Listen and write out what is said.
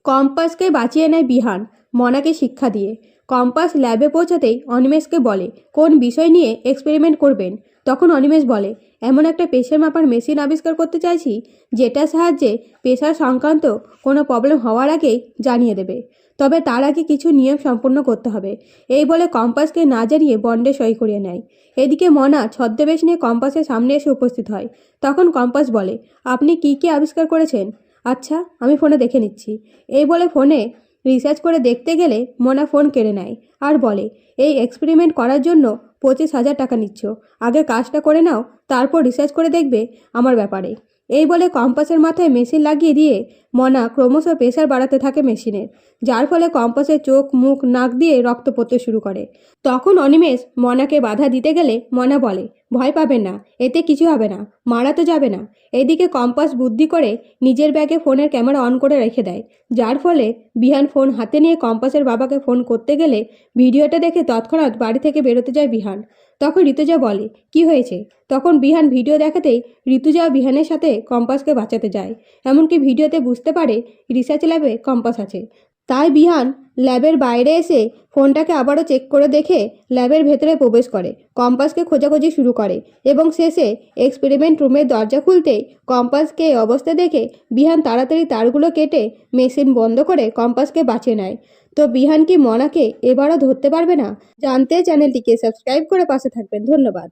কম্পাসকে বাঁচিয়ে নেয় বিহান মনাকে শিক্ষা দিয়ে। কম্পাস ল্যাবে পৌঁছাতেই অনিমেষকে বলে কোন বিষয় নিয়ে এক্সপেরিমেন্ট করবেন। তখন অনিমেষ বলে এমন একটা প্রেশার মাপার মেশিন আবিষ্কার করতে চাইছি যেটার সাহায্যে প্রেশার সংক্রান্ত কোনো প্রবলেম হওয়ার আগেই জানিয়ে দেবে। তবে তার আগে কিছু নিয়ম সম্পূর্ণ করতে হবে। এই বলে কম্পাসকে না জানিয়ে বন্ডে সই করিয়ে নেয়। এদিকে মনা ছদ্মবেশ নিয়ে কম্পাসের সামনে এসে উপস্থিত হয়। তখন কম্পাস বলে আপনি কি আবিষ্কার করেছেন? আচ্ছা, আমি ফোনে দেখে নিচ্ছি। এই বলে ফোনে রিসার্চ করে দেখতে গেলে মনা ফোন কেড়ে নেয় আর বলে এই এক্সপেরিমেন্ট করার জন্য 25,000 টাকা নিচ্ছ। আগে কাজটা করে নাও, তারপর রিসার্চ করে দেখবে আমার ব্যাপারে। এই বলে কম্পাসের মাথায় মেশিন লাগিয়ে দিয়ে মনা ক্রমশ প্রেসার বাড়াতে থাকে মেশিনের, যার ফলে কম্পাসের চোখ মুখ নাক দিয়ে রক্ত পড়তে শুরু করে। তখন অনিমেষ মনাকে বাধা দিতে গেলে মনা বলে ভয় পাবেন না, এতে কিছু হবে না, মারা তো যাবে না। এদিকে কম্পাস বুদ্ধি করে নিজের ব্যাগে ফোনের ক্যামেরা অন করে রেখে দেয়, যার ফলে বিহান ফোন হাতে নিয়ে কম্পাসের বাবাকে ফোন করতে গেলে ভিডিওটা দেখে তৎক্ষণাৎ বাড়ি থেকে বেরোতে যায় বিহান। তখন ঋতুজা বলে কি হয়েছে? তখন বিহান ভিডিও দেখাতেই ঋতুজা বিহানের সাথে কম্পাসকে বাঁচাতে যায়। এমনকি ভিডিওতে বুঝতে পারে রিসার্চ ল্যাবে কম্পাস আছে। তাই বিহান ল্যাবের বাইরে এসে ফোনটাকে আবারও চেক করে দেখে ল্যাবের ভেতরে প্রবেশ করে, কম্পাসকে খোঁজাখুঁজি শুরু করে এবং শেষে এক্সপেরিমেন্ট রুমের দরজা খুলতেই কম্পাসকে এই অবস্থা দেখে বিহান তাড়াতাড়ি তারগুলো কেটে মেশিন বন্ধ করে কম্পাসকে বাঁচিয়ে নেয়। তো বিহান কি মনাকে এবারও ধরতে পারবে না? জানতে চ্যানেলটিকে সাবস্ক্রাইব করে পাশে থাকবেন। ধন্যবাদ।